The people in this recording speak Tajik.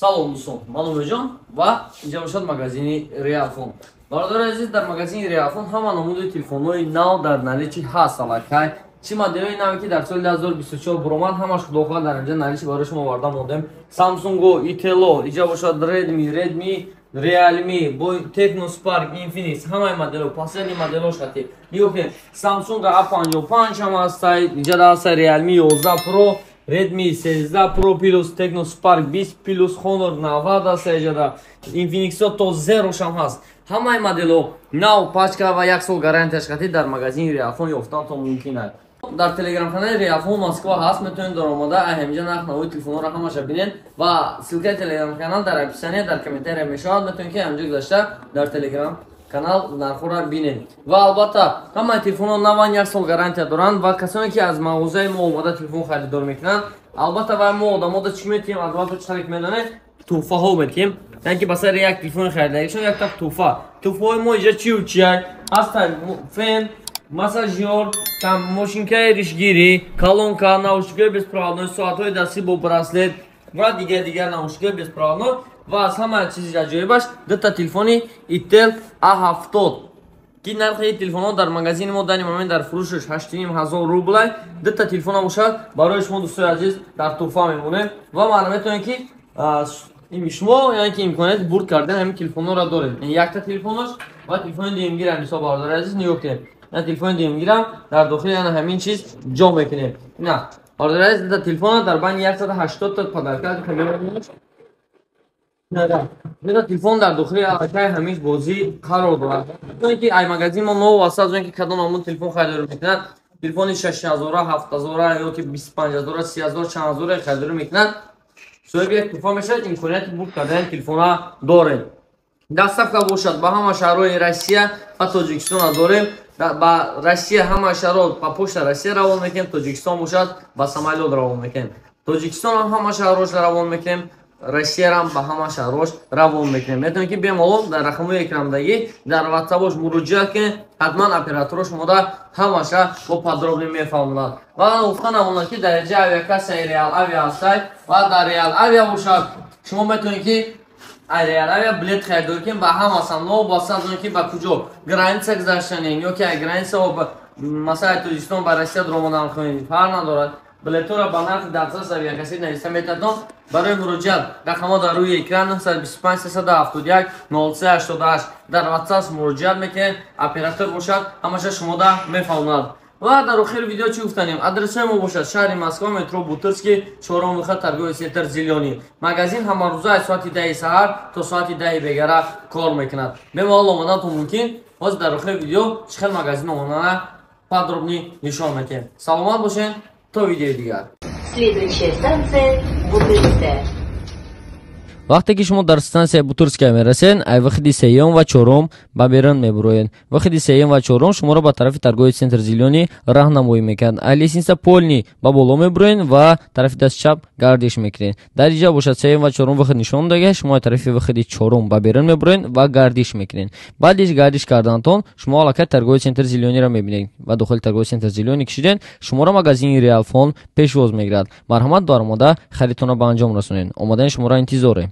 Салом дӯстон, ман Умидҷон ва инҷа бошад магазини Realfon. Бародари азиз, дар магазини Realfon ҳама намуди телефонҳои нав дар наличи ҳаст аллакай. Чӣ моделҳои наве ки дар соли 2024 буромад, ҳамаш худохоҳ дар инҷа наличи барои шумо оварда мондаем. Samsung-о, Itel-о, инҷа бошад Redmi, Realme, Tecno Spark, Infinix, ҳамаи моделҳо, последни моделҳош ҳатӣ. Биёхе Samsung A55 ҳам ҳастай, инҷа даста Realme 11 Pro, Redmi 13 Pro Plus, Tecno Spark 20 Plus, Honor 90 ҳаста, инҷа Infinix-о то 0 шам ҳаст. Ҳамаи моделҳо нав пачка ва 1 сол гарантияш ҳатӣ дар магазини Realfon ёфтан то мумкин аст. Дар телеграм-канали Realfon Москва ҳаст, метавонед дар омада ҳаминҷа нарх навои телефонҳоро ҳамаша бинед ва ссилкаи телеграм-канал дар описание дар комментария мешавад. Метавонед ки ҳаминҷа гузашта дар телеграм-канал нархҳоро бинед. Ва албатта ҳамаи телефонҳо наван 1 сол гарантия доранд ва касоне ки аз мағозаи мо омада телефон харидор мекунанд, албатта ва мо одамота чӣ метиҳем, албатта чӣ медонед, туҳфаҳо метиҳем. Яки ба сари як телефони харидаришон як так туҳфа. Туҳфаҳои мо инҷа чӣ чӣ ҳастанд? Фен, массажёр, там мошинкаи ришгирӣ, колонка, наушникаи беспроводной, соатҳои дастӣ бо браслет ва дигар наушникаи беспроводной ва аз ҳамаи чизи аҷоибаш дута телефони Itel A70 ки нархи телефонҳо дар магазини мо дани момент дар фурӯшаш 8500 рублай. Дута телефона бошад барои шумо дӯстои азиз дар туҳфа мемонем ва маълум метавонед ки шумо яъне ки имконият бурд кардан ҳамин телефонҳоро доред. Якта телефонош ва телефони дуюмгирам ҳисоб бародари азиз нигоҳ кунед. На телефони дуюмгирам дар дохили яна ҳамин чиз ҷо мекунем. На бародари азиз, дута телефона дар байни 180 та падарка дута телефон дар дохили аллакай ҳамиш бозӣ қарор дорад. чунки ки ай магазин мо нов аст, аз он ки кадом намуд телефон харидор мекунад, телефони 6000, 7000 ё ки 25000, 30000, чанд ҳазора харидор мекунад, соҳиби як туҳфа мешавад, имконияти бурд кардани телефона дорем. Доставка бошад ба ҳама шаҳрҳои Россия ва Тоҷикистон дорем. Ба Россия ҳама шаҳрҳо ба почта Россия равон мекунем, Тоҷикистон бошад ба самолёт равон мекунем. Тоҷикистон ҳам ҳама шаҳрҳош равон мекунем, Россия ҳам ба ҳама шаҳрҳош равон мекунем. Метавонед ки бемалол дар рақамҳои экраномдагӣ дар WhatsApp-ош муроҷиат кунед, ҳатман операторош шумода ҳамаша бо подробӣ мефаҳмонад. Ва гуфта намонад ки дар инҷа авиакассаи Real Avia ҳастай ва дар Real Avia бошад шумо метавонед ки Real Avia билет харидор кунед ба ҳама самно баста аз он ки ба куҷо граница гузаштанем ё ки граница масалаи Тоҷикистон ба Россия ромодан кунед, фарқ надорад. Билетҳоро ба нархи дастрас авиакасси нависта метавонед. Барои муроҷиат рақамҳо дар рӯи экран 925 371 0388 дар WhatsApp муроҷиат мекунед, оператор бошад ҳамаша шумода мефаҳмонад. ва дар охири видео чӣ гуфтанем? Адресҳои мо бошад шаҳри Москва, метро Бутырский, 4-ум выход, торговый центр Зелёний. Магазин ҳамарӯза аз соати 10 саҳар то соати 10 бегара кор мекунад. Бемалол омадан то мумкин. ҳозир дар охири видео чӣ хел магазин омадана подробни нишон медиҳем. Саломат бошед то видеои дигар. Следующая станция Бутырская. вақте ки шумо дар стансияи Бутырская мерасед, ай выходи сеюм ва чорум ба берун мебуроед. Выходи сеюм ва чорум шуморо ба тарафи торговый центр Зелёний раҳнамоӣ мекунад. Ай лестница Полни ба боло мебуроед ва тарафи даст чап гардиш мекунед. Дар инҷа бошад сеюм ва чорум выход нишон дага, шумо тарафи выходи чорум ба берун мебуроед ва гардиш мекунед. баъди гардиш карданатон шумо аллакай торговый центр Зелёнийро мебинед ва дохили торговый центр Зелёний кишидед, шуморо магазини Realfon пешвоз мегирад. Марҳамат дар омода харидтонро ба анҷом расонед. Омадани шуморо интизоре.